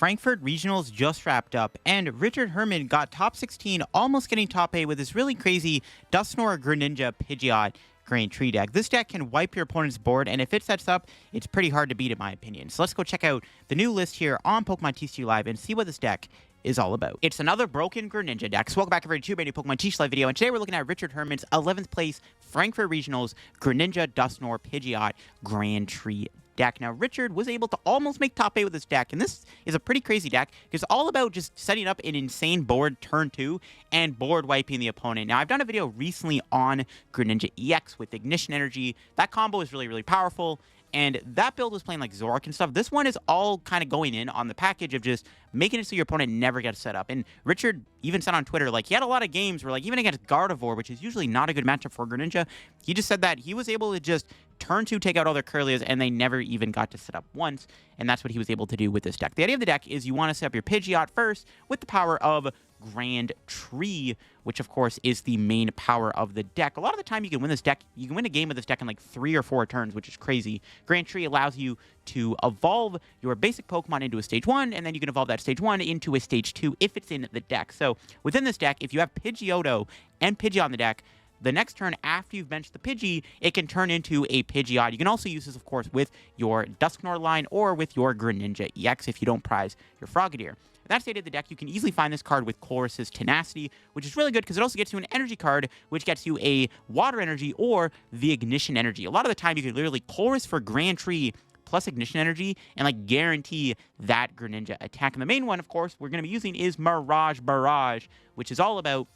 Frankfurt Regionals just wrapped up, and Richard Herrmann got top 16, almost getting top 8 with this really crazy Dusknoir Greninja Pidgeot Grand Tree deck. This deck can wipe your opponent's board, and if it sets up, it's pretty hard to beat in my opinion. So let's go check out the new list here on Pokemon TCG Live and see what this deck is all about. It's another broken Greninja deck. So welcome back everybody to a new Pokemon TCG Live video, and today we're looking at Richard Herrmann's 11th place Frankfurt Regionals Greninja Dusknoir Pidgeot Grand Tree deck. Now, Richard was able to almost make top 8 with this deck, and this is a pretty crazy deck. It's all about just setting up an insane board turn 2 and board wiping the opponent. Now, I've done a video recently on Greninja EX with Ignition Energy. That combo is really, really powerful, and that build was playing like Zoroark and stuff. This one is all kind of going in on the package of just making it so your opponent never gets set up. And Richard even said on Twitter, like, he had a lot of games where, like, even against Gardevoir, which is usually not a good matchup for Greninja, he just said that he was able to just turn 2, take out all their Curlias, and they never even got to set up once, and that's what he was able to do with this deck. The idea of the deck is you want to set up your Pidgeot first with the power of Grand Tree, which of course is the main power of the deck. A lot of the time you can win this deck, you can win a game with this deck in like 3 or 4 turns, which is crazy. Grand Tree allows you to evolve your basic Pokemon into a stage 1, and then you can evolve that stage 1 into a stage 2 if it's in the deck. So within this deck, if you have Pidgeotto and Pidgey on the deck, the next turn after you've benched the Pidgey, it can turn into a Pidgeot. You can also use this, of course, with your Dusknoir line or with your Greninja EX if you don't prize your Frogadier. That state of the deck, you can easily find this card with Colress's Tenacity, which is really good because it also gets you an energy card, which gets you a Water Energy or the Ignition Energy. A lot of the time, you can literally Colress for Grand Tree plus Ignition Energy and like guarantee that Greninja attack. And the main one, of course, we're going to be using is Mirage Barrage, which is all about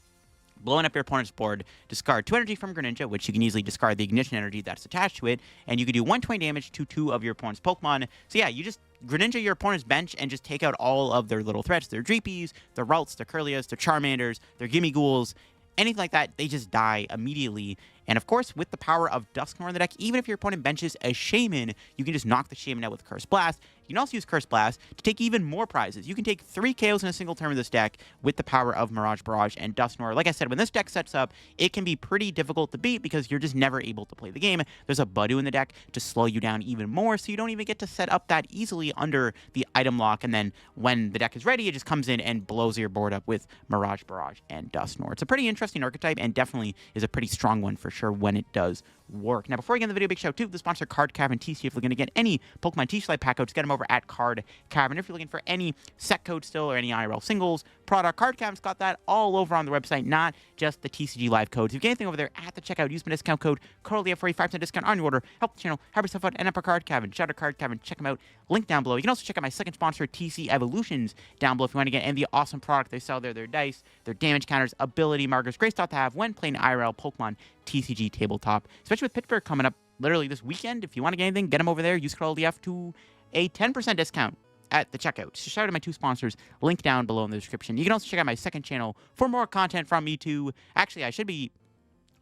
blowing up your opponent's board, discard 2 energy from Greninja, which you can easily discard the Ignition Energy that's attached to it, and you can do 120 damage to 2 of your opponent's Pokemon. So yeah, you just Greninja your opponent's bench and just take out all of their little threats, their Dreepies, their Ralts, their Curlias, their Charmanders, their Gimme Ghouls, anything like that, they just die immediately. And of course, with the power of Dusknoir in the deck, even if your opponent benches a Shaman, you can just knock the Shaman out with Curse Blast. You can also use Curse Blast to take even more prizes. You can take 3 KOs in a single turn with this deck with the power of Mirage Barrage and Dusknoir. Like I said, when this deck sets up, it can be pretty difficult to beat because you're just never able to play the game. There's a Budew in the deck to slow you down even more, so you don't even get to set up that easily under the item lock. And then when the deck is ready, it just comes in and blows your board up with Mirage Barrage and Dusknoir. It's a pretty interesting archetype and definitely is a pretty strong one for sure when it does work. Now, before we get in the video, big shout out to the sponsor, Card Cavern TC. If you're looking to get any Pokemon TCG Live pack codes, get them over at Card Cavern. If you're looking for any set code still or any IRL singles product, Card Cavern's got that all over on the website, not just the TCG Live codes. If you get anything over there at the checkout, use my discount code CODELIA for a 5% discount on your order. Help the channel, help yourself out, and up our Card Cavern. Shout out Card Cavern, check them out. Link down below. You can also check out my second sponsor, TC Evolutions, down below if you want to get any of the awesome product they sell there, their dice, their damage counters, ability markers, great stuff to have when playing IRL Pokemon TCG tabletop, especially with Pittsburgh coming up literally this weekend. If you want to get anything, get them over there. Use code OBF to a 10% discount at the checkout. So shout out to my 2 sponsors, link down below in the description. You can also check out my second channel for more content from me too. Actually, I should be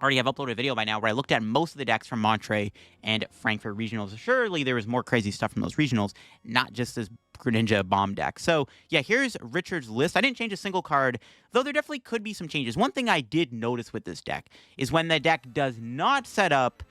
already have uploaded a video by now where I looked at most of the decks from Monterey and Frankfurt Regionals. Surely there was more crazy stuff from those regionals, not just this Greninja bomb deck. So yeah, here's Richard's list. I didn't change a single card, though there definitely could be some changes. One thing I did notice with this deck is when the deck does not set up,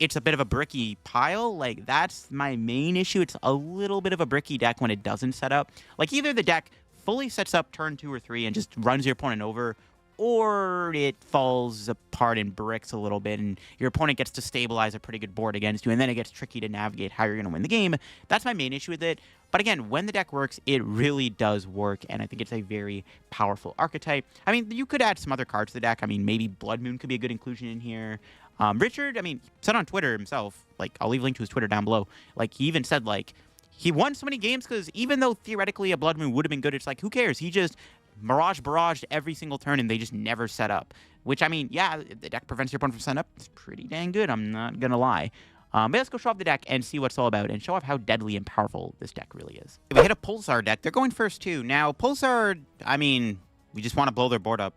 it's a bit of a bricky pile. Like, that's my main issue. It's a little bit of a bricky deck when it doesn't set up. Like, either the deck fully sets up turn 2 or 3 and just runs your opponent over, or it falls apart in bricks a little bit, and your opponent gets to stabilize a pretty good board against you, and then it gets tricky to navigate how you're going to win the game. That's my main issue with it. But again, when the deck works, it really does work, and I think it's a very powerful archetype. I mean, you could add some other cards to the deck. I mean, maybe Blood Moon could be a good inclusion in here. Richard, I mean, said on Twitter himself, like, I'll leave a link to his Twitter down below, like, he even said, like, he won so many games because even though theoretically a Blood Moon would have been good, it's like, who cares? He just Mirage Barraged every single turn, and they just never set up. Which, I mean, yeah, the deck prevents your opponent from setting up. It's pretty dang good, I'm not gonna lie. But let's go show off the deck and see what it's all about, and show off how deadly and powerful this deck really is. If I hit a Pulsar deck, they're going first too. Now, Pulsar, I mean, we just want to blow their board up.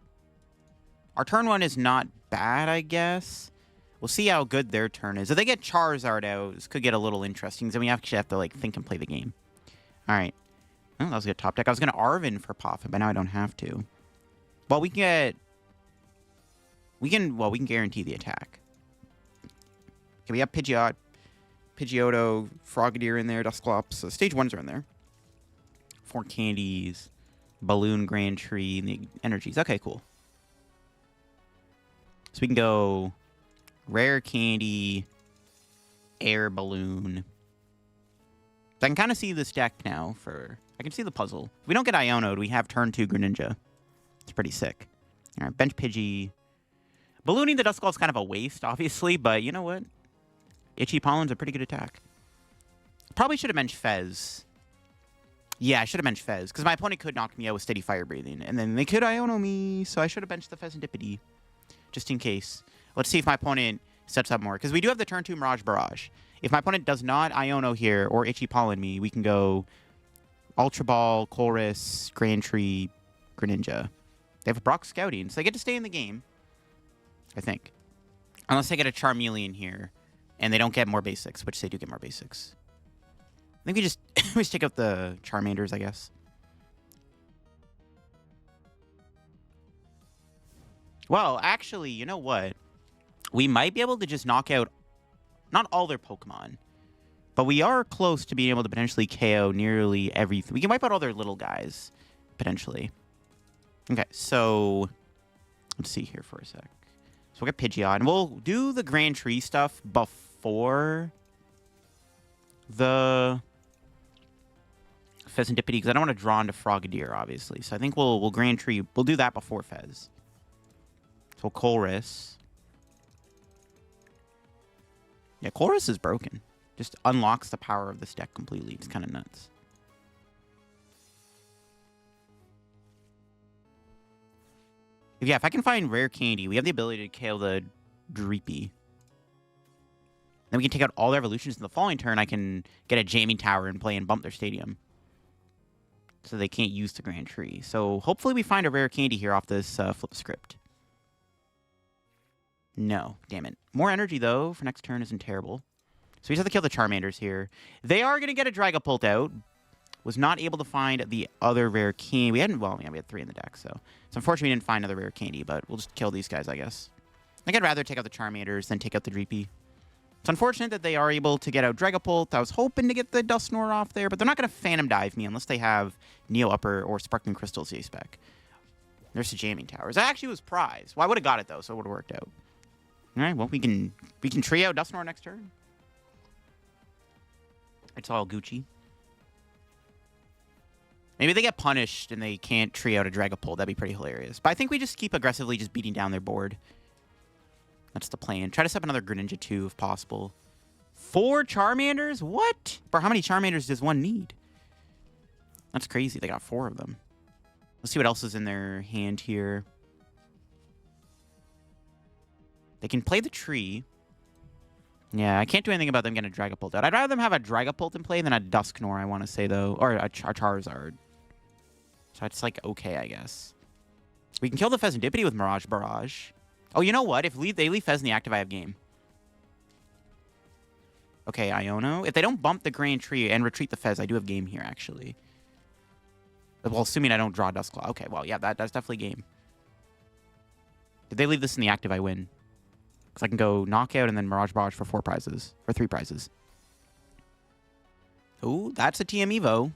Our turn 1 is not bad, I guess. We'll see how good their turn is. If they get Charizard out, this could get a little interesting, so we actually have to, like, think and play the game. Alright. Oh, that was a good top deck. I was going to Arven for Poffin, but now I don't have to. Well, we can get... we can guarantee the attack. Okay, we have Pidgeot, Pidgeotto, Frogadier in there, Dusclops. So stage 1s are in there. 4 candies, Balloon, Grand Tree, and the energies. Okay, cool. So we can go Rare Candy, Air Balloon. So I can kind of see this deck now for... I can see the puzzle. If we don't get Iono'd, we have turn 2 Greninja. It's pretty sick. All right, bench Pidgey. Ballooning the Duskull is kind of a waste, obviously, but you know what? Itchy Pollen's a pretty good attack. Probably should have benched Fez. Yeah, I should have benched Fez, because my opponent could knock me out with steady fire breathing, and then they could Iono me, so I should have benched the Fezandipiti, just in case. Let's see if my opponent sets up more, because we do have the turn 2 Mirage Barrage. If my opponent does not Iono here, or Itchy Pollen me, we can go Ultra Ball, Colress, Grand Tree, Greninja. They have a Brock Scouting, so they get to stay in the game, I think. Unless they get a Charmeleon here, and they don't get more basics, which they do get more basics. I think we just take out the Charmanders, I guess. Well, actually, you know what? We might be able to just knock out, not all their Pokemon, but we are close to being able to potentially KO nearly everything. We can wipe out all their little guys, potentially. Okay, so let's see here for a sec. So we'll get Pidgeot, and we'll do the Grand Tree stuff before the Fezandipiti, because I don't want to draw into Frogadier, obviously. So I think we'll Grand Tree. We'll do that before Fez. So Colress. Yeah, Colress is broken. Just unlocks the power of this deck completely. It's kind of nuts. Yeah, if I can find Rare Candy, we have the ability to KO the Dreepy. Then we can take out all their evolutions in the following turn. I can get a Jamming Tower and play and bump their stadium. So they can't use the Grand Tree. So hopefully we find a Rare Candy here off this flip script. No, damn it. More energy, though, for next turn isn't terrible. So we just have to kill the Charmanders here. They are going to get a Dragapult out. Was not able to find the other Rare Candy. We hadn't, well, yeah, we had 3 in the deck, so. It's unfortunate we didn't find another Rare Candy, but we'll just kill these guys, I guess. I think I'd rather take out the Charmanders than take out the Dreepy. It's unfortunate that they are able to get out Dragapult. I was hoping to get the Dusknoir off there, but they're not going to Phantom Dive me unless they have Neo Upper or Sparkling Crystal C-Spec. There's the Jamming Towers. That actually was prize. Well, I would have got it, though, so it would have worked out. All right, well, we can tree out Dusknoir next turn. It's all Gucci. Maybe they get punished and they can't tree out a Dragapult. That'd be pretty hilarious. But I think we just keep aggressively just beating down their board. That's the plan. Try to set up another Greninja 2 if possible. 4 Charmanders? What? Bro, how many Charmanders does one need? That's crazy. They got 4 of them. Let's see what else is in their hand here. They can play the tree. Yeah, I can't do anything about them getting a Dragapult out. I'd rather them have a Dragapult in play than a Dusknoir, I want to say, though. Or a Charizard. So it's like, okay, I guess. We can kill the Fezandipiti with Mirage Barrage. Oh, you know what? If they leave Fez in the active, I have game. Okay, Iono. If they don't bump the Grand Tree and retreat the Fez, I do have game here, actually. Well, assuming I don't draw Dusclops. Okay, well, yeah, that's definitely game. If they leave this in the active, I win. Because I can go Knockout and then Mirage Barrage for 4 prizes. Or 3 prizes. Ooh, that's a TM Evo.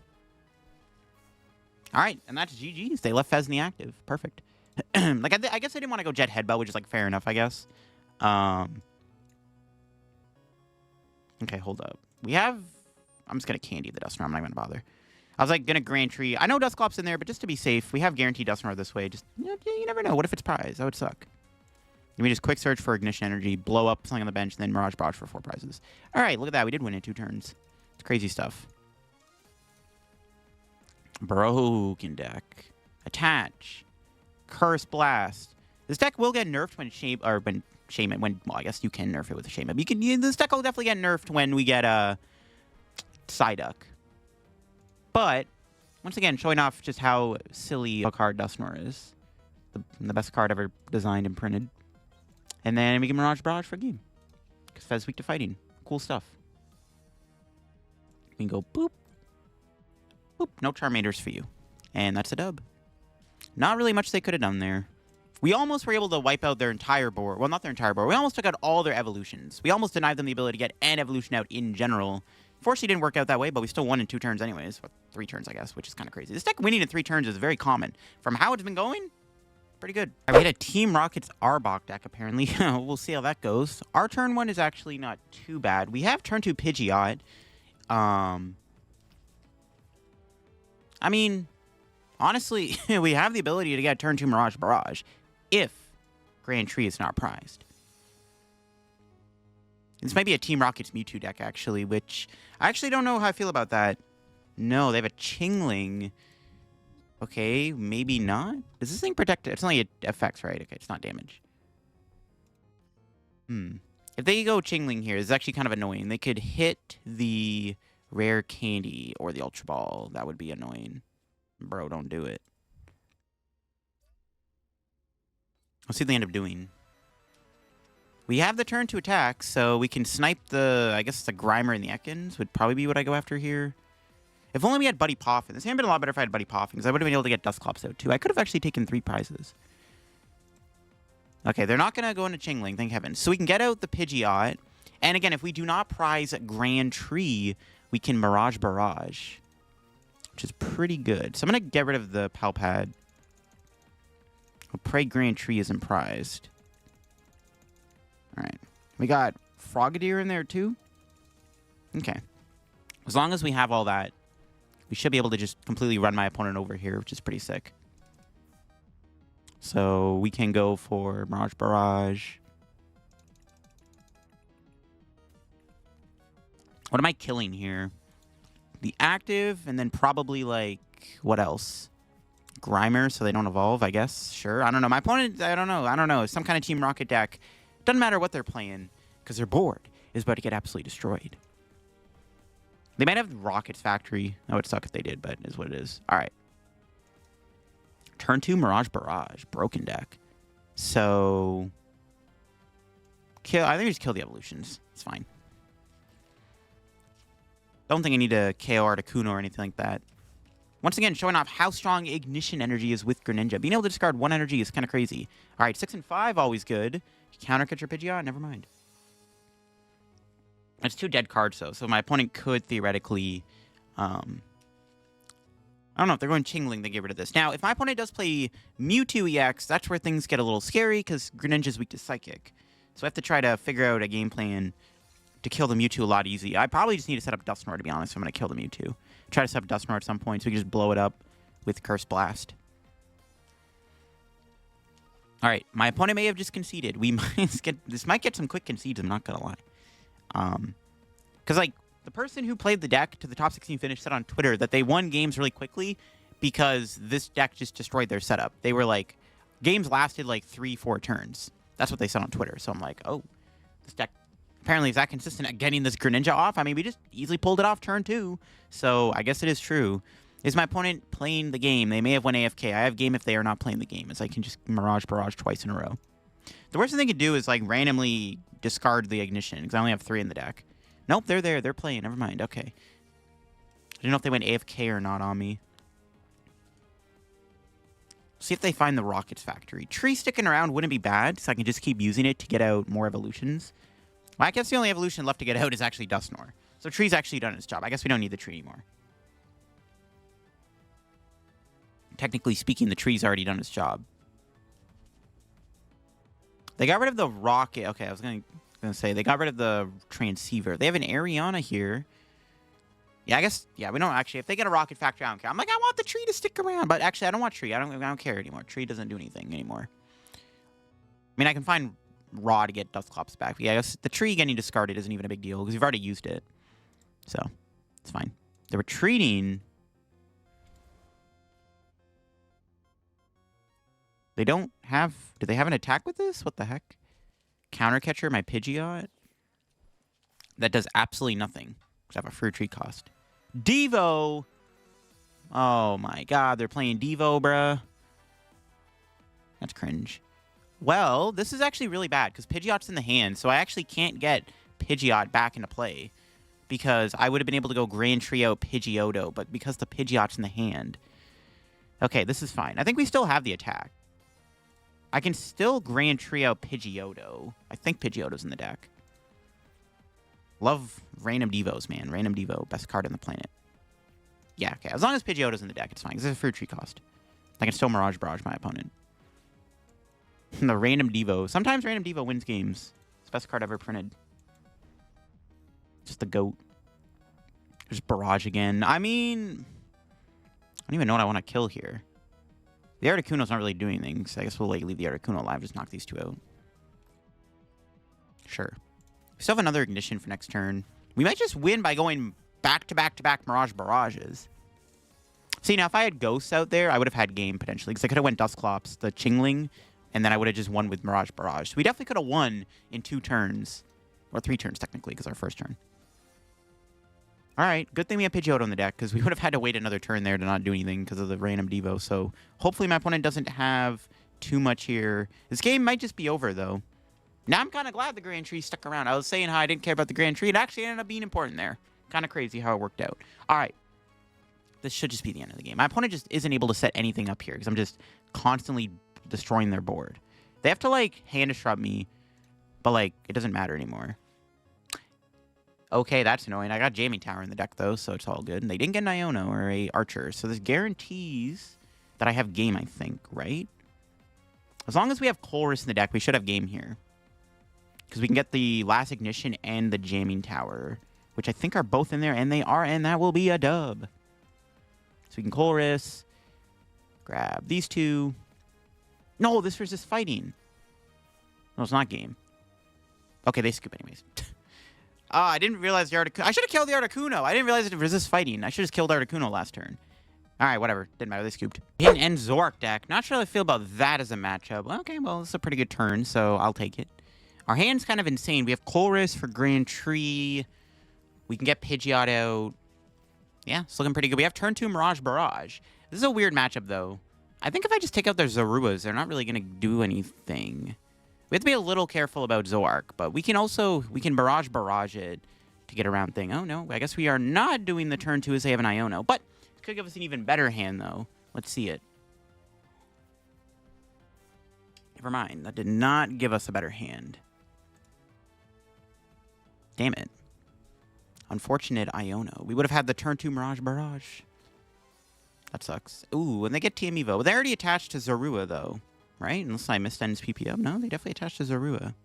Alright, and that's GG's. They left Fez in the active. Perfect. Like, I guess I didn't want to go Jet Headbutt, which is, like, fair enough, I guess. Okay, hold up. We have... I'm just going to Candy the Dusknoir. I'm not going to bother. I was, like, going to Grand Tree. I know Dusclops in there, but just to be safe, we have guaranteed Dusknoir this way. Just, you never know. What if it's prize? That would suck. Let me just quick search for Ignition Energy, blow up something on the bench, and then Mirage Barrage for 4 prizes. All right, look at that. We did win in 2 turns. It's crazy stuff. Broken deck. Attach. Curse Blast. This deck will get nerfed when well, I guess you can nerf it with a Shaman. This deck will definitely get nerfed when we get a Psyduck. But once again, showing off just how silly a card Dusknoir is. The best card ever designed and printed. And then we can Mirage Barrage for a game. Because Fez weak to fighting. Cool stuff. We can go boop. Boop. No Charmanders for you. And that's a dub. Not really much they could have done there. We almost were able to wipe out their entire board. Well, not their entire board. We almost took out all their evolutions. We almost denied them the ability to get an evolution out in general Fortunately, it didn't work out that way, but we still won in 2 turns anyways. Or 3 turns, I guess, which is kind of crazy. This deck winning in 3 turns is very common. From how it's been going, pretty good. All right, we had a Team Rocket's Arbok deck, apparently. We'll see how that goes. Our turn 1 is actually not too bad. We have turn 2 Pidgeot. I mean, honestly, we have the ability to get turn 2 Mirage Barrage if Grand Tree is not prized. This might be a Team Rocket's Mewtwo deck, actually, which I actually don't know how I feel about that. No, they have a Chingling. Okay, maybe not. Does this thing protect it? It's only effects, right? Okay, it's not damage. If they go Chingling here, it's actually kind of annoying. They could hit the Rare Candy or the Ultra Ball. That would be annoying. Bro, don't do it. Let's see what they end up doing. We have the turn to attack, so we can snipe the, I guess the Grimer and the Ekans would probably be what I go after here. If only we had Buddy Poffin. This would have been a lot better if I had Buddy Poffin, because I would have been able to get Dusclops out too. I could have actually taken 3 prizes. Okay, they're not going to go into Chingling, thank heavens. So we can get out the Pidgeot. And again, if we do not prize Grand Tree, we can Mirage Barrage, which is pretty good. So I'm going to get rid of the Pal Pad. I'll pray Grand Tree isn't prized. Alright. We got Frogadier in there too. Okay. As long as we have all that, we should be able to just completely run my opponent over here, which is pretty sick. So we can go for Mirage Barrage. What am I killing here? The active, and then probably, like, what else? Grimer, so they don't evolve, I guess. Sure. I don't know. My opponent, I don't know. Some kind of Team Rocket deck. Doesn't matter what they're playing, because their board is about to get absolutely destroyed. They might have Rockets Factory. That would suck if they did, but it is what it is. All right. Turn 2 Mirage Barrage. Broken deck. So, I think we just kill the evolutions. It's fine. Don't think I need to KO Articuno or anything like that. Once again, showing off how strong Ignition Energy is with Greninja. Being able to discard 1 energy is kind of crazy. All right, 6 and 5, always good. Countercatcher Pidgeot, never mind. It's 2 dead cards, though, so my opponent could theoretically... I don't know, if they're going Chingling, they get rid of this. Now, if my opponent does play Mewtwo EX, that's where things get a little scary, because Greninja's weak to Psychic. So I have to try to figure out a game plan to kill the Mewtwo a lot easier. I probably just need to set up Dusknoir, to be honest, if I'm going to kill the Mewtwo. Try to set up Dusknoir at some point, so we can just blow it up with Curse Blast. All right, my opponent may have just conceded. We might get this might get some quick concedes. I'm not gonna lie, because like the person who played the deck to the top 16 finish said on Twitter that they won games really quickly because this deck just destroyed their setup. They were like, games lasted like 3-4 turns. That's what they said on Twitter. So I'm like, oh, this deck apparently is that consistent at getting this Greninja off. I mean, we just easily pulled it off turn 2, so I guess it is true. Is my opponent playing the game? They may have went AFK. I have game if they are not playing the game, as I can just Mirage Barrage twice in a row. The worst thing they could do is, like, randomly discard the Ignition, because I only have 3 in the deck. Nope, they're there. They're playing. Never mind. Okay. I don't know if they went AFK or not on me. See if they find the Rockets Factory. Tree sticking around wouldn't be bad, so I can just keep using it to get out more evolutions. Well, I guess the only evolution left to get out is actually Dusknoir. So Tree's actually done its job. I guess we don't need the Tree anymore. Technically speaking, the Tree's already done its job. They got rid of the Rocket. Okay, I was gonna say they got rid of the Transceiver. They have an Ariana here. Yeah, I guess. Yeah, we don't actually. If they get a Rocket Factory, I don't care. I'm like, I want the Tree to stick around, but actually, I don't want Tree. I don't care anymore. Tree doesn't do anything anymore. I mean, I can find Raw to get Dusclops back. But yeah, I guess the Tree getting discarded isn't even a big deal because we've already used it, so it's fine. They're retreating. They don't have... Do they have an attack with this? What the heck? Countercatcher, my Pidgeot? That does absolutely nothing. Because I have a free retreat cost. Devo! Oh my god, they're playing Devo, bruh. That's cringe. Well, this is actually really bad, because Pidgeot's in the hand, so I actually can't get Pidgeot back into play. Because I would have been able to go Grand Trio Pidgeotto, but because the Pidgeot's in the hand... Okay, this is fine. I think we still have the attack. I can still Grand Trio Pidgeotto. I think Pidgeotto's in the deck. Love random Devos, man. Random Devo, best card on the planet. Yeah, okay. As long as Pidgeotto's in the deck, it's fine. Because it's a fruit tree cost. I can still Mirage Barrage my opponent. The random Devo. Sometimes random Devo wins games. It's the best card ever printed. Just the GOAT. There's Barrage again. I mean, I don't even know what I want to kill here. The Articuno's not really doing anything, so I guess we'll like leave the Articuno alive. Just knock these two out. Sure. We still have another Ignition for next turn. We might just win by going back-to-back-to-back Mirage Barrages. See, now if I had Ghosts out there, I would have had game potentially. Because I could have went Dusclops, the Chingling, and then I would have just won with Mirage Barrage. So we definitely could have won in 2 turns. Or 3 turns, technically, because our first turn. Alright, good thing we have Pidgeot on the deck, because we would have had to wait another turn there to not do anything because of the random Devo. So hopefully my opponent doesn't have too much here. This game might just be over, though. Now I'm kind of glad the Grand Tree stuck around. I was saying how I didn't care about the Grand Tree. It actually ended up being important there. Kind of crazy how it worked out. All right. This should just be the end of the game. My opponent just isn't able to set anything up here because I'm just constantly destroying their board. They have to, like, hand disrupt me, but, like, it doesn't matter anymore. Okay, that's annoying. I got Jamming Tower in the deck, though, so it's all good. And they didn't get an Iono or a Archer, so this guarantees that I have game, I think, right? As long as we have Colress in the deck, we should have game here. Because we can get the last Ignition and the Jamming Tower, which I think are both in there, and they are, and that will be a dub. So we can Colress, grab these two. No, this was just fighting. No, it's not game. Okay, they scoop anyways. I didn't realize the Articuno. I should have killed the Articuno. I didn't realize it resist fighting. I should have just killed Articuno last turn. Alright, whatever. Didn't matter. They scooped. And Zork deck. Not sure how I feel about that as a matchup. Okay, well, it's a pretty good turn, so I'll take it. Our hand's kind of insane. We have Colress for Grand Tree. We can get Pidgeot out. Yeah, it's looking pretty good. We have turn 2 Mirage Barrage. This is a weird matchup, though. I think if I just take out their Zoruas, they're not really going to do anything. We have to be a little careful about Zork, but we can Barrage it to get around thing. Oh, no. I guess we are not doing the turn 2 as they have an Iono, but it could give us an even better hand, though. Let's see it. Never mind. That did not give us a better hand. Damn it. Unfortunate Iono. We would have had the turn 2 Mirage Barrage. That sucks. Ooh, and they get TM Evo. They already attached to Zorua, though. Right? Unless I missed N's PPO. No, they definitely attached to Zorua.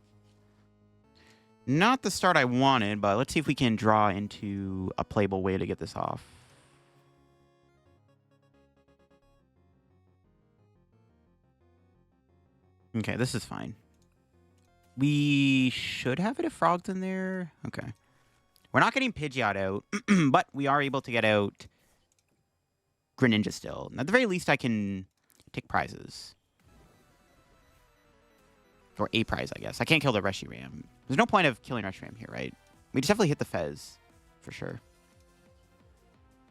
Not the start I wanted, but let's see if we can draw into a playable way to get this off. Okay, this is fine. We should have it if Frog's in there. Okay. We're not getting Pidgeot out, but we are able to get out Greninja still. And at the very least, I can take prizes. Or a prize, I guess. I can't kill the Reshiram. There's no point of killing Reshiram here, right? We just definitely hit the Fez, for sure.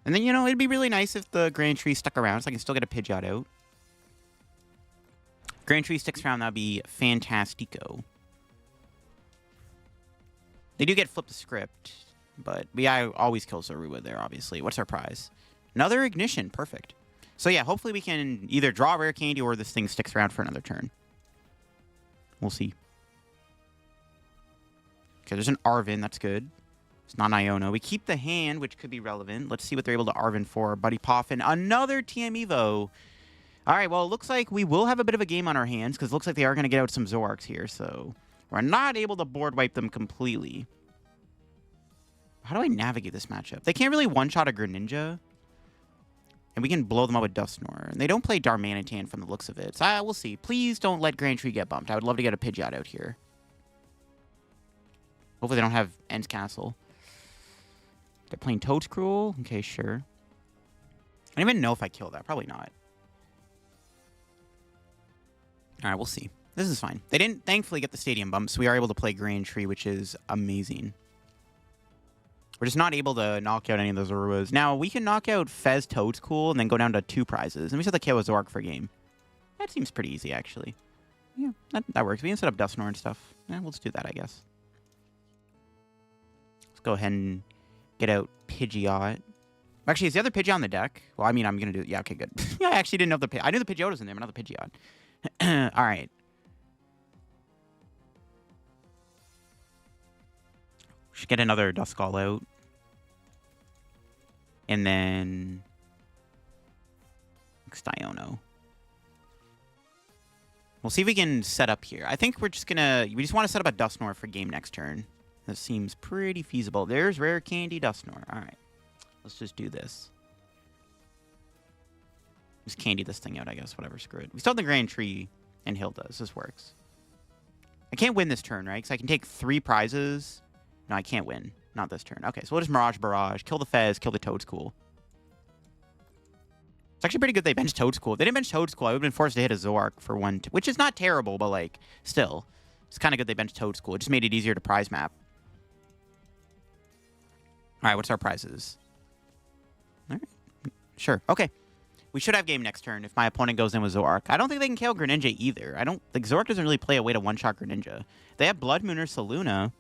And then, you know, it'd be really nice if the Grand Tree stuck around so I can still get a Pidgeot out. Grand Tree sticks around, that'd be fantastico. They do get flip the script, but I always kill Zorua there, obviously. What's our prize? Another Ignition. Perfect. So yeah, hopefully we can either draw Rare Candy or this thing sticks around for another turn. We'll see. Okay, there's an Arven. That's good. It's not an Iono. We keep the hand, which could be relevant. Let's see what they're able to Arven for. Buddy Poffin. Another TM Evo. All right, well, it looks like we will have a bit of a game on our hands because it looks like they are going to get out some Zorks here, so we're not able to board wipe them completely. How do I navigate this matchup? They can't really one-shot a Greninja, and we can blow them up with Dusknoir. And they don't play Darmanitan from the looks of it, so we'll see. Please don't let Grand Tree get bumped. I would love to get a Pidgeot out here. Hopefully they don't have End's Castle. They're playing Toadscruel? Okay, sure. I don't even know if I kill that. Probably not. Alright, we'll see. This is fine. They didn't, thankfully, get the stadium bump, so we are able to play Grand Tree, which is amazing. We're just not able to knock out any of those Zoruas. Now, we can knock out Fez Toadscool and then go down to 2 prizes. And we still have to kill a Zork for game. That seems pretty easy, actually. Yeah, that works. We can set up Dusknoir and stuff. Yeah, we'll just do that, I guess. Let's go ahead and get out Pidgeot. Actually, is the other Pidgeot on the deck? Well, I mean, I'm going to do... Yeah, okay, good. Yeah, I actually didn't know the... I knew the Pidgeot was in there, but not the Pidgeot. All right. Should get another Duskull out. And then... next Iono. We'll see if we can set up here. I think we're just gonna... we just want to set up a Dusknoir for game next turn. That seems pretty feasible. There's Rare Candy Dusknoir. Alright. Let's just do this. Just candy this thing out, I guess. Whatever, screw it. We still have the Grand Tree and Hilda. This works. I can't win this turn, right? Because I can take 3 prizes. No, I can't win. Not this turn. Okay, so we'll just Mirage Barrage, kill the Fez, kill the Toadscool. It's actually pretty good they benched Toadscool. If they didn't bench Toadscool, I would have been forced to hit a Zoroark for 1, which is not terrible, but, like, still. It's kind of good they benched Toadscool. It just made it easier to prize map. Alright, what's our prizes? Alright. Sure. Okay. We should have game next turn if my opponent goes in with Zoroark. I don't think they can KO Greninja either. I don't... like, Zoroark doesn't really play a way to one-shot Greninja. They have Blood Moon or Saluna,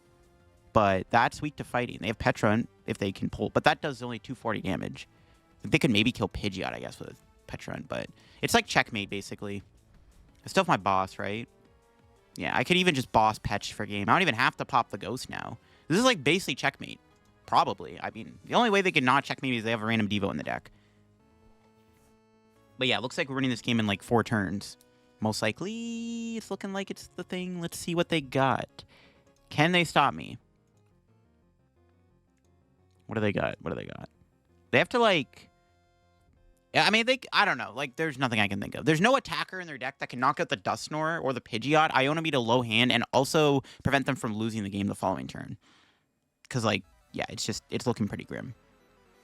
but that's weak to fighting. They have Petron if they can pull, but that does only 240 damage. They could maybe kill Pidgeot, I guess, with Petron, but it's like checkmate, basically. I still have my boss, right? Yeah, I could even just boss Petch for game. I don't even have to pop the Ghost now. This is like basically checkmate. Probably. I mean, the only way they could not checkmate is they have a random Devo in the deck. But yeah, it looks like we're winning this game in like 4 turns. Most likely, it's looking like it's the thing. Let's see what they got. Can they stop me? What do they got? What do they got? They have to, like... yeah, I mean, I don't know. Like, there's nothing I can think of. There's no attacker in their deck that can knock out the Dusknoir or the Pidgeot. Iono beat a low hand and also prevent them from losing the game the following turn. Because, like, yeah, it's looking pretty grim.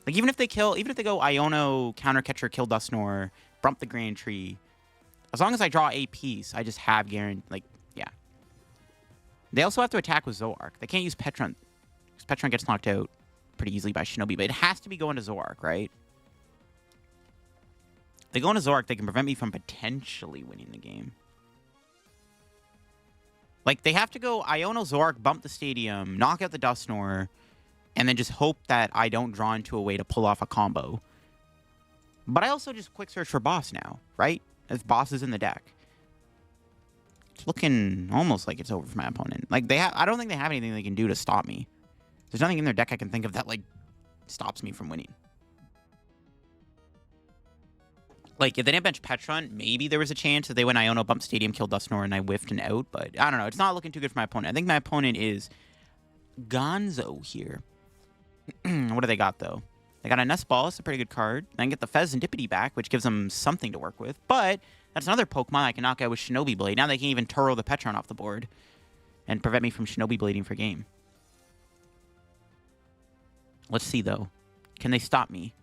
Like, even if they go Iono, Countercatcher, kill Dusknoir, bump the Grand Tree, as long as I draw a piece, I just have guaranteed, like, yeah. They also have to attack with Zoroark. They can't use Petron, because Petron gets knocked out pretty easily by Shinobi, but it has to be going to Zoroark, right? If they go into Zoroark, they can prevent me from potentially winning the game. Like, they have to go Iono, Zoroark, bump the stadium, knock out the Dusknoir, and then just hope that I don't draw into a way to pull off a combo. But I also just quick search for boss now, right? If boss is in the deck. It's looking almost like it's over for my opponent. Like, I don't think they have anything they can do to stop me. There's nothing in their deck I can think of that, like, stops me from winning. Like, if they didn't bench Petron, maybe there was a chance that they went Iono, bump Stadium, kill Dusknoir, and I whiffed and out. But I don't know. It's not looking too good for my opponent. I think my opponent is gonzo here. What do they got, though? They got a Nest Ball. It's a pretty good card. Then get the Fezandipiti back, which gives them something to work with. But that's another Pokemon I can knock out with Shinobi Blade. Now they can even Turo the Petron off the board and prevent me from Shinobi Blading for game. Let's see, though. Can they stop me?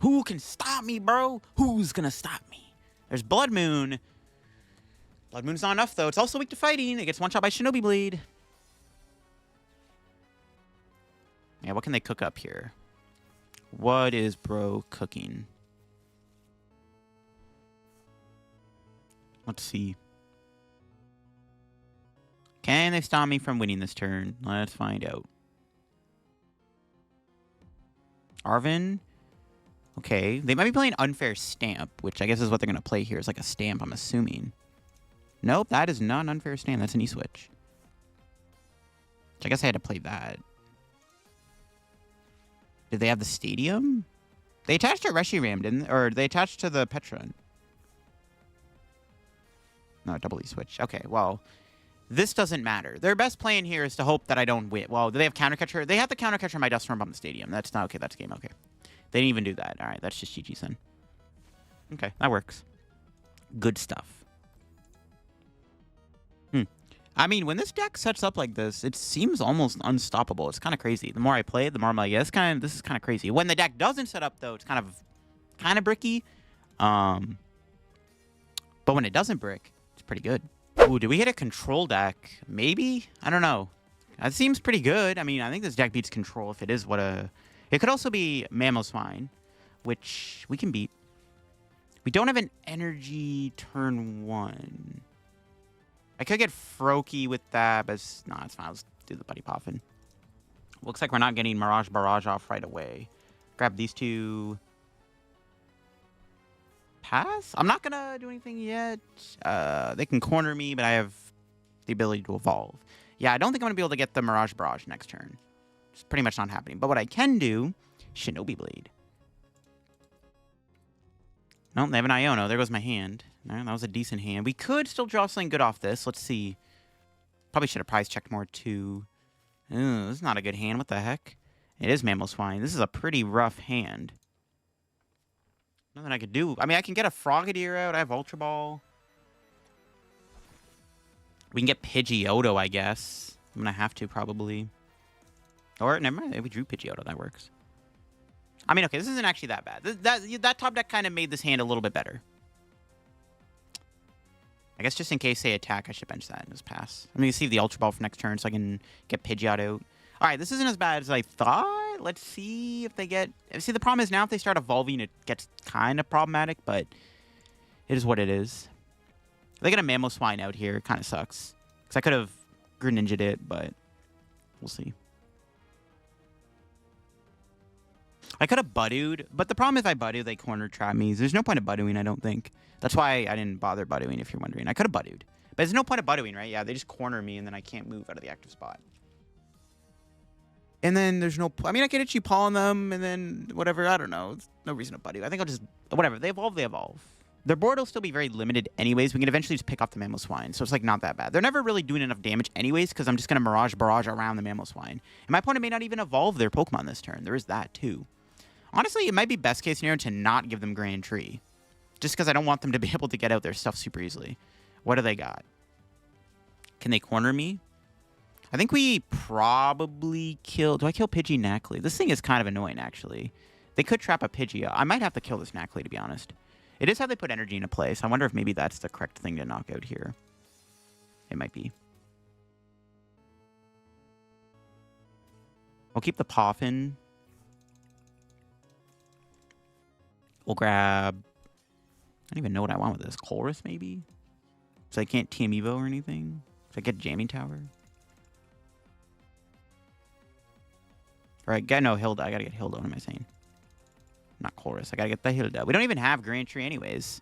Who can stop me, bro? Who's gonna stop me? There's Blood Moon. Blood Moon's not enough, though. It's also weak to fighting. It gets one-shot by Shinobi Blade. Yeah, what can they cook up here? What is bro cooking? Let's see. Can they stop me from winning this turn? Let's find out. Arven? Okay. They might be playing Unfair Stamp, which I guess is what they're going to play here. It's like a stamp, I'm assuming. Nope, that is not an Unfair Stamp. That's an E-Switch. Which I guess I had to play that. Did they have the Stadium? They attached to Reshiram, didn't they? Or they attached to the Petron. No, double E-Switch. Okay, well, this doesn't matter. Their best plan here is to hope that I don't win. Well, do they have Countercatcher? They have the Countercatcher my Dusknoir bump the Stadium. That's not okay. That's game. Okay. They didn't even do that. All right, that's just GG's then. Okay, that works. Good stuff. I mean, when this deck sets up like this, it seems almost unstoppable. It's kind of crazy. The more I play it, the more I'm like, yeah, this is kind of crazy. When the deck doesn't set up, though, it's kind of bricky. But when it doesn't brick, it's pretty good. Ooh, did we hit a control deck? Maybe? I don't know. That seems pretty good. I mean, I think this deck beats control if it is what a... It could also be Mamoswine, which we can beat. We don't have an energy turn 1. I could get Froakie with that, but no, it's fine. Let's do the Buddy Poffin. Looks like we're not getting Mirage Barrage off right away. Grab these two. Pass? I'm not going to do anything yet. They can corner me, but I have the ability to evolve. Yeah, I don't think I'm going to be able to get the Mirage Barrage next turn. It's pretty much not happening. But what I can do, Shinobi Blade. No, they have an Iono. There goes my hand. No, that was a decent hand. We could still draw something good off this. Let's see. Probably should have prize checked more, too. Ooh, this is not a good hand. What the heck? It is Mamoswine. This is a pretty rough hand. Nothing I could do. I mean, I can get a Frogadier out. I have Ultra Ball. We can get Pidgeotto, I guess. I'm going to have to, probably. Or, never mind. We drew Pidgeotto. That works. I mean, okay, this isn't actually that bad. That top deck kind of made this hand a little bit better. I guess just in case they attack, I should bench that and just pass. I'm going to save the Ultra Ball for next turn so I can get Pidgeot out. All right, this isn't as bad as I thought. Let's see if they get... See, the problem is now if they start evolving, it gets kind of problematic, but it is what it is. If they get a Mamoswine out here, it kind of sucks. Because I could have Greninja'd it, but we'll see. I could have Budewed, but the problem is if I Budew, they corner trap me. There's no point of Budewing, I don't think. That's why I didn't bother Budewing, if you're wondering. I could have Budewed. But there's no point of Budewing, right? Yeah, they just corner me, and then I can't move out of the active spot. And then there's no... I mean, I can Itchy Paw on them, and then whatever. I don't know. There's no reason to Budew. I think I'll just... Whatever. They evolve, they evolve. Their board will still be very limited anyways. We can eventually just pick off the Mamoswine, so it's, like, not that bad. They're never really doing enough damage anyways, because I'm just going to Mirage Barrage around the Mamoswine. And my opponent may not even evolve their Pokemon this turn. There is that, too. Honestly, it might be best case scenario to not give them Grand Tree. Just because I don't want them to be able to get out their stuff super easily. What do they got? Can they corner me? I think we probably kill... Do I kill Pidgey Knackley? This thing is kind of annoying, actually. They could trap a Pidgey. I might have to kill this Knackley, to be honest. It is how they put energy into play, so I wonder if maybe that's the correct thing to knock out here. It might be. I'll keep the Poffin. We'll grab... I don't even know what I want with this. Colress, maybe? So I can't TM Evo or anything? So I get Jamming Tower? Alright, no, Hilda. I gotta get Hilda. What am I saying? Not Colress. I gotta get the Hilda. We don't even have Grand Tree anyways.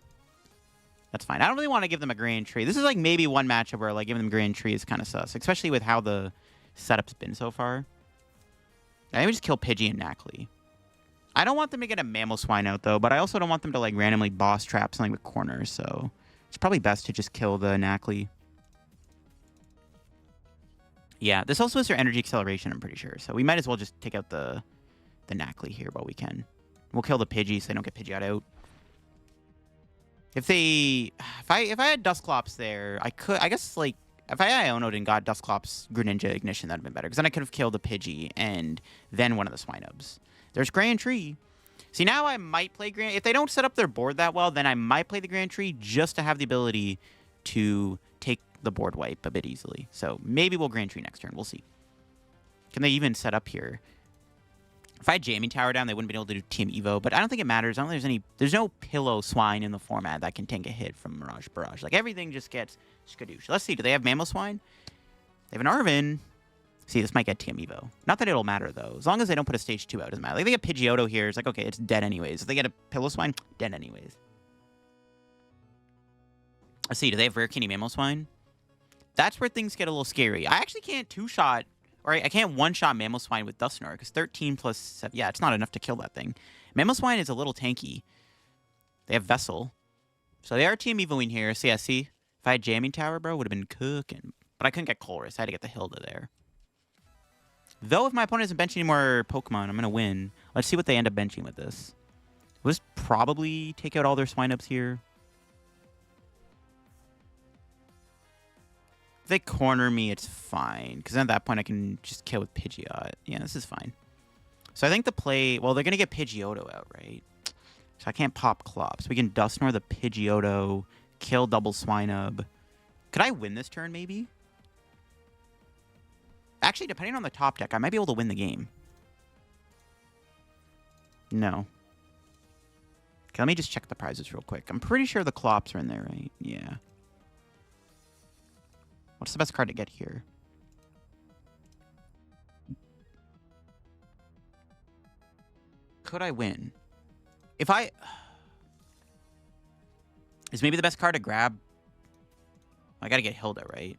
That's fine. I don't really want to give them a Grand Tree. This is like maybe one matchup where like giving them Grand Tree is kind of sus. Especially with how the setup's been so far. I would just kill Pidgey and Knackley. I don't want them to get a Mamoswine out, though, but I also don't want them to, like, randomly boss trap something with corners, so it's probably best to just kill the Knackley. Yeah, this also is their energy acceleration, I'm pretty sure, so we might as well just take out the Knackley here while we can. We'll kill the Pidgey so they don't get Pidgeot out. If I had Dusclops there, I guess, like, if I Iono'd and got Dusclops Greninja Ignition, that would have been better, because then I could have killed the Pidgey and then one of the Swinubs. There's Grand Tree. See, now I might play Grand... If they don't set up their board that well, then I might play the Grand Tree just to have the ability to take the board wipe a bit easily. So maybe we'll Grand Tree next turn. We'll see. Can they even set up here? If I had Jamming Tower down, they wouldn't be able to do Team Evo, but I don't think it matters. I don't think there's no Pillow Swine in the format that can tank a hit from Mirage Barrage. Like, everything just gets skadoosh. Let's see. Do they have Mamoswine? They have an Arven. See, this might get TM Evo. Not that it'll matter, though. As long as they don't put a stage 2 out, it doesn't matter. Like, they get Pidgeotto here. It's like, okay, it's dead anyways. If they get a Pillow-Swine, dead anyways. Let's see. Do they have Rare Candy Mamoswine? That's where things get a little scary. I actually can't two-shot, or I can't one-shot Mamoswine with Dusknoir, because 13 plus 7... Yeah, it's not enough to kill that thing. Mamoswine is a little tanky. They have Vessel. So they are TM Evoing here. So, yeah, see? If I had Jamming Tower, bro, would have been cooking. But I couldn't get Colress. I had to get the Hilda there. Though if my opponent doesn't bench any more Pokemon, I'm going to win. Let's see what they end up benching with this. We'll just probably take out all their Swinubs here. If they corner me, it's fine. Because at that point, I can just kill with Pidgeot. Yeah, this is fine. So I think the play... Well, they're going to get Pidgeotto out, right? So I can't pop Clops. We can Dusknoir the Pidgeotto, kill double Swinub. Could I win this turn, maybe? Actually, depending on the top deck, I might be able to win the game. No. Okay, let me just check the prizes real quick. I'm pretty sure the Clops are in there, right? Yeah. What's the best card to get here? Could I win? If I... Is maybe the best card to grab... I gotta get Hilda, right?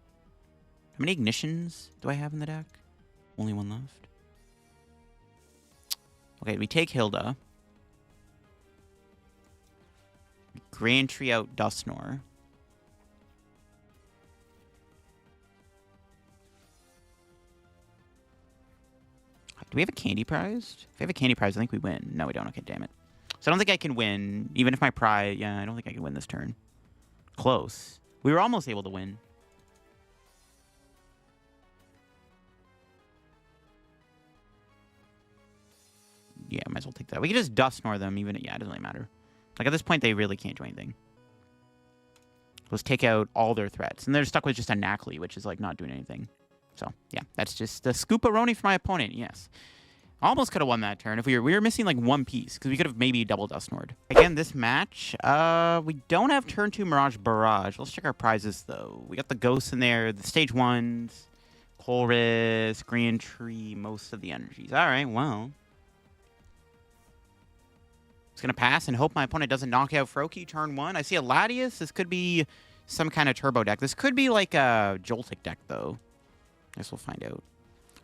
How many Ignitions do I have in the deck? Only one left. Okay, we take Hilda. Grand Tree out Dusknoir. Do we have a candy prize? If we have a candy prize, I think we win. No, we don't. Okay, damn it. So I don't think I can win, even if my prize... Yeah, I don't think I can win this turn. Close. We were almost able to win. Yeah, might as well take that. We can just Dusknoir them, even... Yeah, it doesn't really matter. Like, at this point, they really can't do anything. Let's take out all their threats. And they're stuck with just a Knackley, which is, like, not doing anything. So, yeah, that's just the Scoop-a-roni for my opponent, yes. Almost could have won that turn if we were missing, like, one piece, because we could have maybe double Dusknoired. Again, this match, we don't have turn 2 Mirage Barrage. Let's check our prizes, though. We got the Ghosts in there, the Stage 1s, Colress, Grand Tree, most of the energies. All right, well. It's going to pass and hope my opponent doesn't knock out Froakie turn 1. I see a Latias. This could be some kind of turbo deck. This could be like a Joltik deck, though. I guess we'll find out.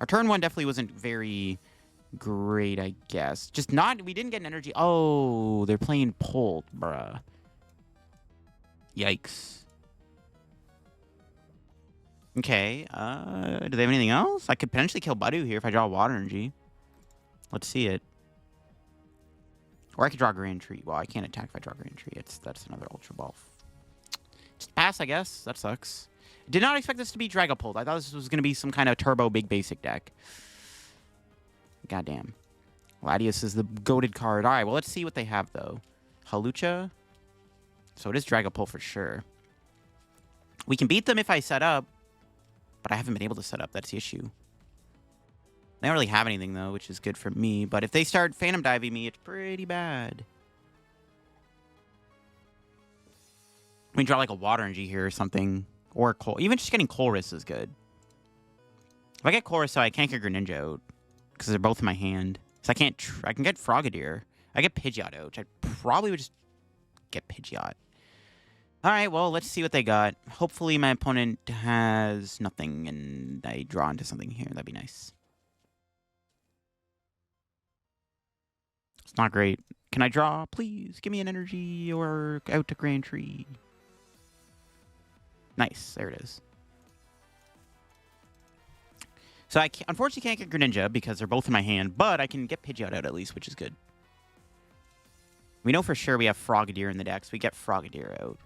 Our turn 1 definitely wasn't very great, I guess. Just not... We didn't get an energy... Oh, they're playing Polt, bruh. Yikes. Okay, do they have anything else? I could potentially kill Budew here if I draw Water Energy. Let's see it. Or I could draw Grand Tree. Well, I can't attack if I draw Grand Tree. That's another Ultra Ball. Just pass, I guess. That sucks. Did not expect this to be Dragapult. I thought this was going to be some kind of turbo big basic deck. Goddamn. Latias is the goated card. All right, well, let's see what they have, though. Hawlucha. So it is Dragapult for sure. We can beat them if I set up, but I haven't been able to set up. That's the issue. They don't really have anything, though, which is good for me. But if they start Phantom Diving me, it's pretty bad. We can draw, like, a Water Energy here or something. Or even just getting Colress is good. If I get Colress, so I can't get Greninja out. Because they're both in my hand. So I can't... I can get Frogadier. I get Pidgeotto, which I probably would just get Pidgeot. Alright, well, let's see what they got. Hopefully my opponent has nothing and I draw into something here. That'd be nice. It's not great. Can I draw? Please, give me an energy or out to Grand Tree. Nice. There it is. So I unfortunately can't get Greninja because they're both in my hand, but I can get Pidgeot out at least, which is good. We know for sure we have Frogadier in the deck, so we get Frogadier out.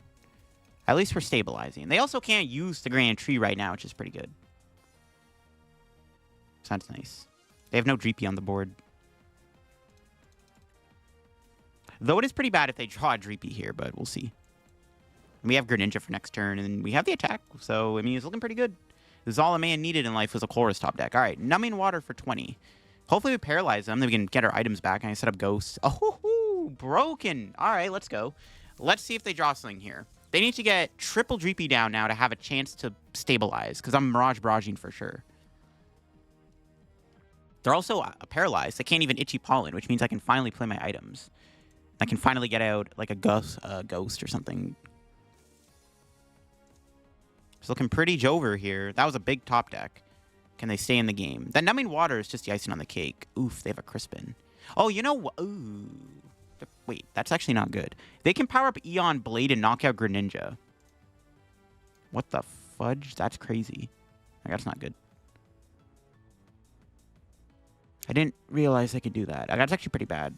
At least we're stabilizing. They also can't use the Grand Tree right now, which is pretty good. So that's nice. They have no Dreepy on the board. Though it is pretty bad if they draw a Dreepy here, but we'll see. We have Greninja for next turn, and we have the attack, so, I mean, it's looking pretty good. This is all a man needed in life was a Colress top deck. All right, Numbing Water for 20. Hopefully we paralyze them, then we can get our items back, and I set up Ghosts. Oh, broken. All right, let's go. Let's see if they draw something here. They need to get triple Dreepy down now to have a chance to stabilize, because I'm Mirage Barraging for sure. They're also paralyzed. They can't even Itchy Pollen, which means I can finally play my items. I can finally get out like a Ghost or something. It's looking pretty Jover here. That was a big top deck. Can they stay in the game? That Numbing Water is just the icing on the cake. Oof, they have a Crispin. Oh, you know what? Ooh. Wait, that's actually not good. They can power up Eon Blade and knock out Greninja. What the fudge? That's crazy. That's not good. I didn't realize they could do that. That's actually pretty bad.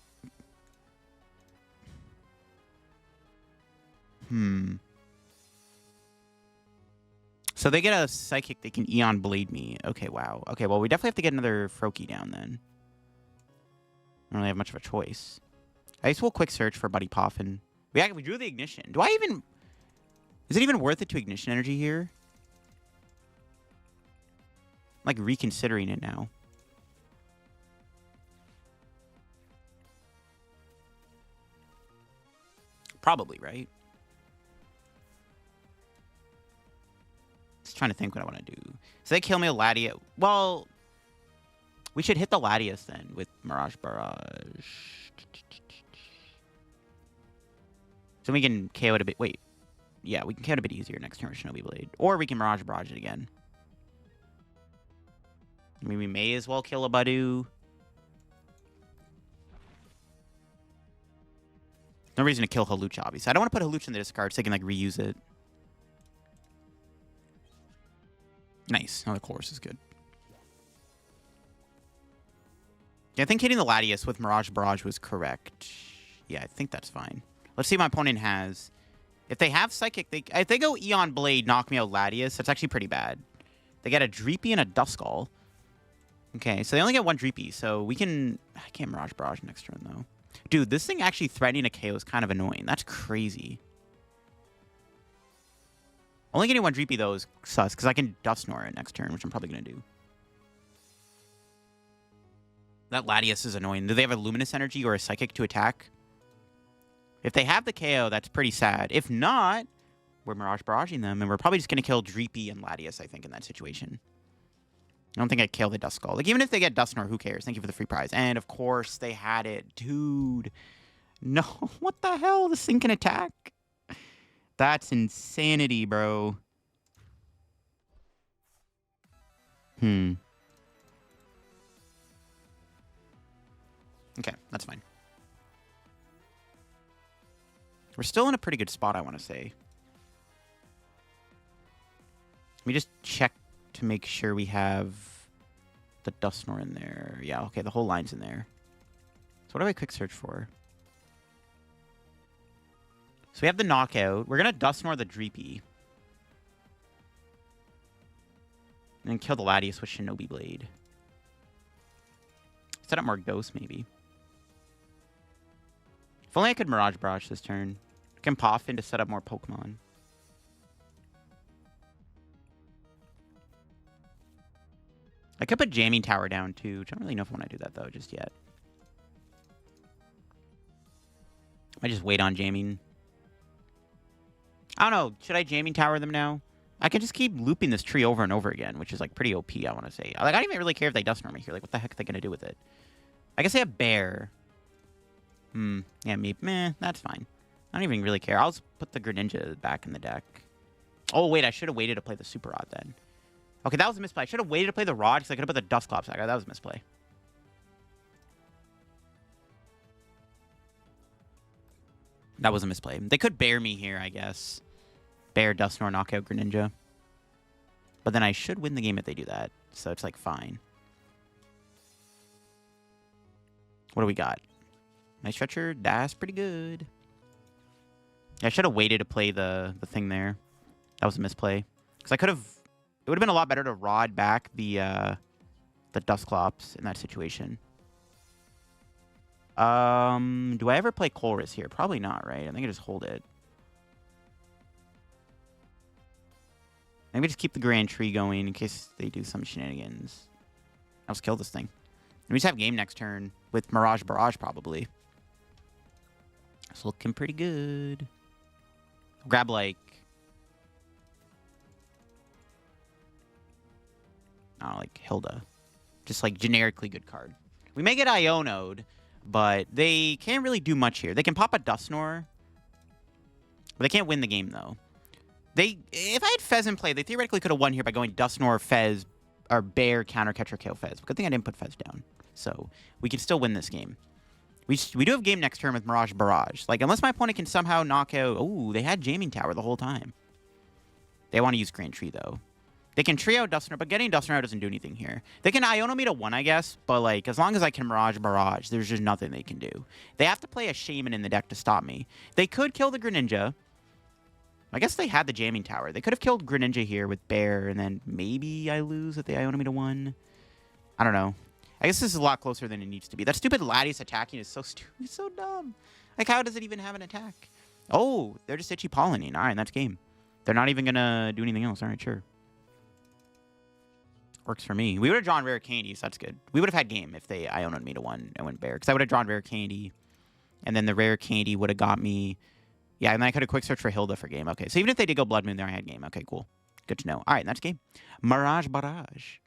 So they get a Psychic, they can Eon Blade me. Okay, wow. Okay, well, we definitely have to get another Froakie down then. I don't really have much of a choice. I guess we'll quick search for Buddy Poffin. We drew the Ignition. Do I even... Is it even worth it to Ignition Energy here? I'm, like, reconsidering it now. Probably, right? Just trying to think what I want to do. So they kill me a Latias. Well, we should hit the Latias then with Mirage Barrage. So we can KO it a bit. Wait. Yeah, we can KO it a bit easier next turn with Shinobi Blade. Or we can Mirage Barrage it again. I mean, we may as well kill a Budew. No reason to kill Hawlucha, obviously. I don't want to put Hawlucha in the discard so they can, like, reuse it. Nice. Now the Colress is good. Yeah, I think hitting the Latias with Mirage Barrage was correct. Yeah, I think that's fine. Let's see what my opponent has. If they have Psychic, if they go Eon Blade, knock me out Latias, that's actually pretty bad. They get a Dreepy and a Duskull. Okay, so they only get one Dreepy, so we can... I can't Mirage Barrage next turn, though. Dude, this thing actually threatening a KO is kind of annoying. That's crazy. Only getting one Dreepy, though, is sus, because I can Dusknoir it next turn, which I'm probably going to do. That Latias is annoying. Do they have a Luminous Energy or a Psychic to attack? If they have the KO, that's pretty sad. If not, we're Mirage Barraging them, and we're probably just going to kill Dreepy and Latias, I think, in that situation. I don't think I'd kill the Duskull. Like, even if they get Dusknoir, who cares? Thank you for the free prize. And, of course, they had it. Dude. No. What the hell? This thing can attack? That's insanity, bro. Okay, that's fine. We're still in a pretty good spot, I want to say. Let me just check to make sure we have the Dusknoir in there. Yeah, okay, the whole line's in there. So what do I quick search for? So we have the Knockout. We're going to Dusknoir the Dreepy. And then kill the Latias with Shinobi Blade. Set up more Ghosts, maybe. If only I could Mirage Barrage this turn. I can Poffin to set up more Pokemon. I could put Jamming Tower down, too, which I don't really know if I want to do that, though, just yet. I just wait on Jamming. I don't know. Should I Jamming Tower them now? I can just keep looping this tree over and over again, which is, like, pretty OP, I want to say. Like, I don't even really care if they Dusknoir me here. Like, what the heck are they going to do with it? I guess they have Bear. Yeah, maybe. Meh, that's fine. I don't even really care. I'll just put the Greninja back in the deck. Oh, wait, I should have waited to play the Super Rod then. Okay, that was a misplay. I should have waited to play the Rod because I could have put the Dusclops back. That was a misplay. That was a misplay. They could Bear me here, I guess. Bear, Dusknoir, knockout Greninja. But then I should win the game if they do that. So it's, like, fine. What do we got? Night Stretcher, that's pretty good. Yeah, I should have waited to play the thing there. That was a misplay. Because I could have... It would have been a lot better to Rod back the Dusclops in that situation. Do I ever play Colress here? Probably not, right? I think I just hold it. Maybe just keep the Grand Tree going in case they do some shenanigans. I'll just kill this thing. And we just have game next turn with Mirage Barrage, probably. It's looking pretty good. I'll grab, like... I don't know, like Hilda. Just, like, generically good card. We may get Iono'd, but they can't really do much here. They can pop a Dusknoir. But they can't win the game, though. If I had Fez in play, they theoretically could have won here by going Dusknoir, Fez, or Bear, Counter Catcher, KO Fez. Good thing I didn't put Fez down. So, we can still win this game. We do have game next turn with Mirage Barrage. Like, unless my opponent can somehow knock out... Oh, they had Jamming Tower the whole time. They want to use Grand Tree, though. They can trio Dusknoir, but getting Dusknoir doesn't do anything here. They can Iono me to 1, I guess, but, like, as long as I can Mirage Barrage, there's just nothing they can do. They have to play a Shaman in the deck to stop me. They could kill the Greninja. I guess they had the Jamming Tower. They could have killed Greninja here with Bear, and then maybe I lose if they Iono me to 1. I don't know. I guess this is a lot closer than it needs to be. That stupid Latias attacking is so stupid. It's so dumb. Like, how does it even have an attack? Oh, they're just Itchy Pollinating. All right, that's game. They're not even going to do anything else. All right, sure. Works for me. We would have drawn Rare Candy, so that's good. We would have had game if they Iono'd me to 1 and went Bear. Because I would have drawn Rare Candy. And then the Rare Candy would have got me... Yeah, and then I could have quick search for Hilda for game. Okay, so even if they did go Blood Moon there, I had game. Okay, cool. Good to know. All right, that's game. Mirage Barrage.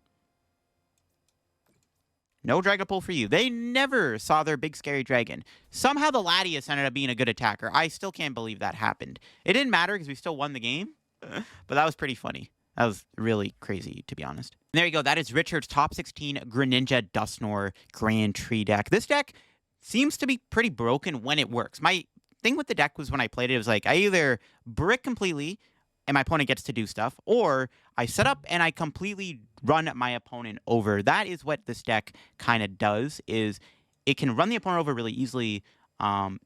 No Dragon Pull for you. They never saw their big scary dragon. Somehow the Latias ended up being a good attacker. I still can't believe that happened. It didn't matter because we still won the game. But that was pretty funny. That was really crazy, to be honest. And there you go. That is Richard's top 16 Greninja Dusknoir Grand Tree deck. This deck seems to be pretty broken when it works. My thing with the deck was when I played it, it was like I either brick completely and my opponent gets to do stuff, or I set up and I completely run my opponent over. That is what this deck kind of does, is it can run the opponent over really easily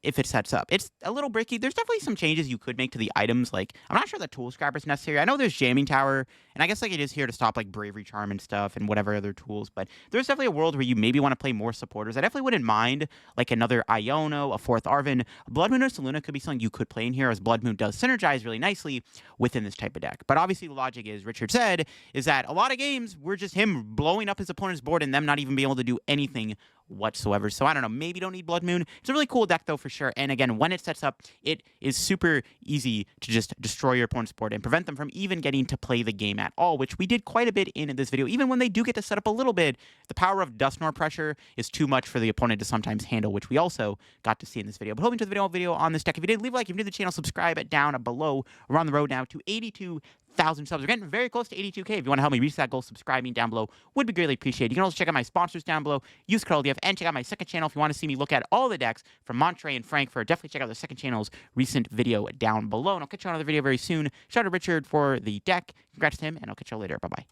if it sets up. It's a little bricky. There's definitely some changes you could make to the items. Like, I'm not sure the Tool Scrapper is necessary. I know there's Jamming Tower, and I guess like it is here to stop like Bravery Charm and stuff and whatever other tools, but there's definitely a world where you maybe want to play more supporters. I definitely wouldn't mind like another Iono, a fourth Arven. Blood Moon or Saluna could be something you could play in here, as Blood Moon does synergize really nicely within this type of deck. But obviously the logic is, Richard said, is that a lot of games were just him blowing up his opponent's board and them not even being able to do anything whatsoever. So I don't know, maybe don't need Blood Moon. It's a really cool deck though for sure. And again, when it sets up, it is super easy to just destroy your opponent's board and prevent them from even getting to play the game at all, which we did quite a bit in this video. Even when they do get to set up a little bit, the power of Dusknoir pressure is too much for the opponent to sometimes handle, which we also got to see in this video. But hoping to the video on this deck. If you did, leave a like. If you're new to the channel, subscribe down below. We're on the road now to 82,000 subs. We're getting very close to 82K. If you want to help me reach that goal, subscribing down below would be greatly appreciated. You can also check out my sponsors down below. Use code LDF, and check out my second channel if you want to see me look at all the decks from Monterey and Frankfurt. Definitely check out the second channel's recent video down below. And I'll catch you on another video very soon. Shout out to Richard for the deck. Congrats to him, and I'll catch you all later. Bye-bye.